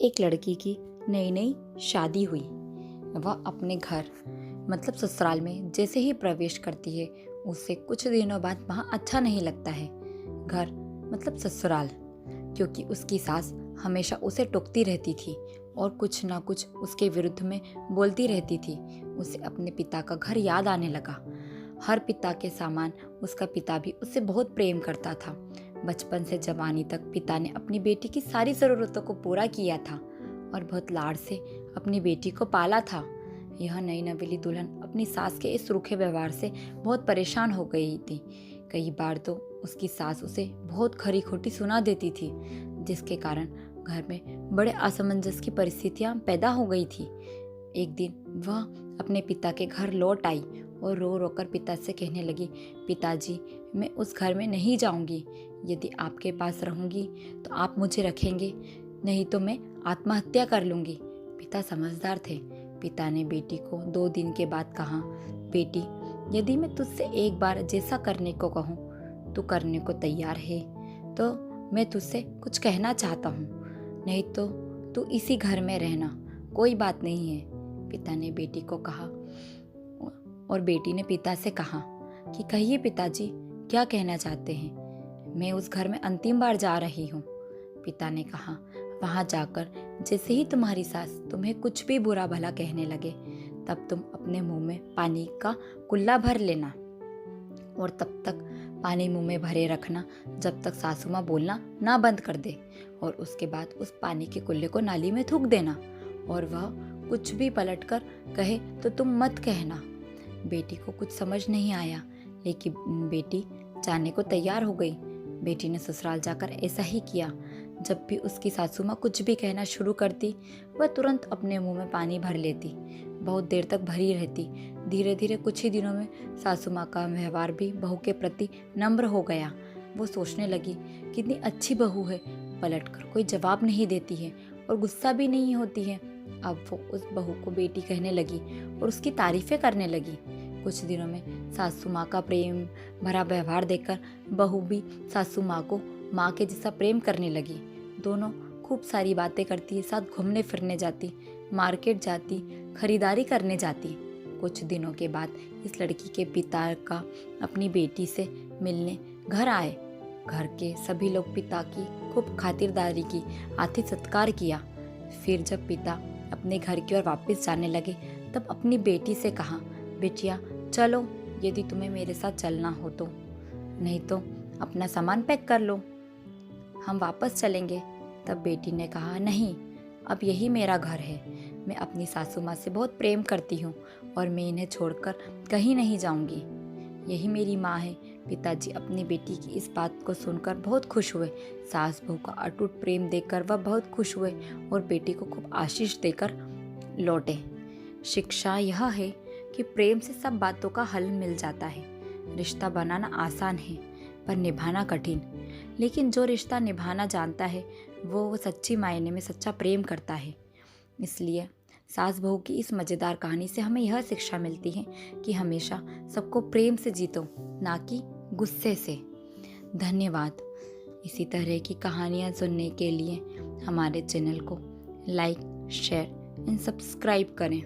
एक लड़की की नई नई शादी हुई। वह अपने घर मतलब ससुराल में जैसे ही प्रवेश करती है उसे कुछ दिनों बाद वहाँ अच्छा नहीं लगता है। घर मतलब ससुराल, क्योंकि उसकी सास हमेशा उसे टोकती रहती थी और कुछ ना कुछ उसके विरुद्ध में बोलती रहती थी। उसे अपने पिता का घर याद आने लगा। हर पिता के समान उसका पिता भी उससे बहुत प्रेम करता था। बचपन से जवानी तक पिता ने अपनी बेटी की सारी ज़रूरतों को पूरा किया था और बहुत लाड से अपनी बेटी को पाला था। यह नई नवेली दुल्हन अपनी सास के इस रूखे व्यवहार से बहुत परेशान हो गई थी। कई बार तो उसकी सास उसे बहुत खरी खोटी सुना देती थी, जिसके कारण घर में बड़े असमंजस की परिस्थितियां पैदा हो गई थी। एक दिन वह अपने पिता के घर लौट आई और रो रो कर पिता से कहने लगी, पिताजी, मैं उस घर में नहीं जाऊंगी। यदि आपके पास रहूंगी तो आप मुझे रखेंगे, नहीं तो मैं आत्महत्या कर लूंगी। पिता समझदार थे। पिता ने बेटी को 2 दिन के बाद कहा, बेटी, यदि मैं तुझसे एक बार जैसा करने को कहूँ तू करने को तैयार है तो मैं तुझसे कुछ कहना चाहता हूँ, नहीं तो तू इसी घर में रहना, कोई बात नहीं है। पिता ने बेटी को कहा और बेटी ने पिता से कहा कि कहिए पिताजी, क्या कहना चाहते हैं? मैं उस घर में अंतिम बार जा रही हूँ। पिता ने कहा, वहाँ जाकर जैसे ही तुम्हारी सास तुम्हें कुछ भी बुरा भला कहने लगे तब तुम अपने मुंह में पानी का कुल्ला भर लेना और तब तक पानी मुंह में भरे रखना जब तक सासू माँ बोलना ना बंद कर दे, और उसके बाद उस पानी के कुल्ले को नाली में थूक देना और वह कुछ भी पलट कर कहे तो तुम मत कहना। बेटी को कुछ समझ नहीं आया, लेकिन बेटी जाने को तैयार हो गई। बेटी ने ससुराल जाकर ऐसा ही किया। जब भी उसकी सासू माँ कुछ भी कहना शुरू करती वह तुरंत अपने मुंह में पानी भर लेती, बहुत देर तक भरी रहती। धीरे धीरे कुछ ही दिनों में सासू माँ का व्यवहार भी बहू के प्रति नम्र हो गया। वो सोचने लगी, कितनी अच्छी बहू है, पलटकर कोई जवाब नहीं देती है और गुस्सा भी नहीं होती है। अब वो उस बहू को बेटी कहने लगी और उसकी तारीफें करने लगी। कुछ दिनों में सासू माँ का प्रेम भरा व्यवहार देखकर बहू भी सासू माँ को माँ के जैसा प्रेम करने लगी। दोनों खूब सारी बातें करती, साथ घूमने फिरने जाती, मार्केट जाती, खरीदारी करने जाती। कुछ दिनों के बाद इस लड़की के पिता का अपनी बेटी से मिलने घर आए। घर के सभी लोग पिता की खूब खातिरदारी की, आतिथ्य सत्कार किया। फिर जब पिता अपने घर की ओर वापस जाने लगे तब अपनी बेटी से कहा, बेटिया चलो, यदि तुम्हें मेरे साथ चलना हो तो, नहीं तो अपना सामान पैक कर लो, हम वापस चलेंगे। तब बेटी ने कहा, नहीं, अब यही मेरा घर है। मैं अपनी सासू माँ से बहुत प्रेम करती हूँ और मैं इन्हें छोड़कर कहीं नहीं जाऊँगी। यही मेरी माँ है। पिताजी अपनी बेटी की इस बात को सुनकर बहुत खुश हुए। सास बहू का अटूट प्रेम देखकर वह बहुत खुश हुए और बेटी को खूब आशीष देकर लौटे। शिक्षा यह है कि प्रेम से सब बातों का हल मिल जाता है। रिश्ता बनाना आसान है पर निभाना कठिन, लेकिन जो रिश्ता निभाना जानता है वो सच्ची मायने में सच्चा प्रेम करता है। इसलिए सास बहू की इस मज़ेदार कहानी से हमें यह शिक्षा मिलती है कि हमेशा सबको प्रेम से जीतो, ना कि गुस्से से। धन्यवाद। इसी तरह की कहानियाँ सुनने के लिए हमारे चैनल को लाइक, शेयर एंड सब्सक्राइब करें।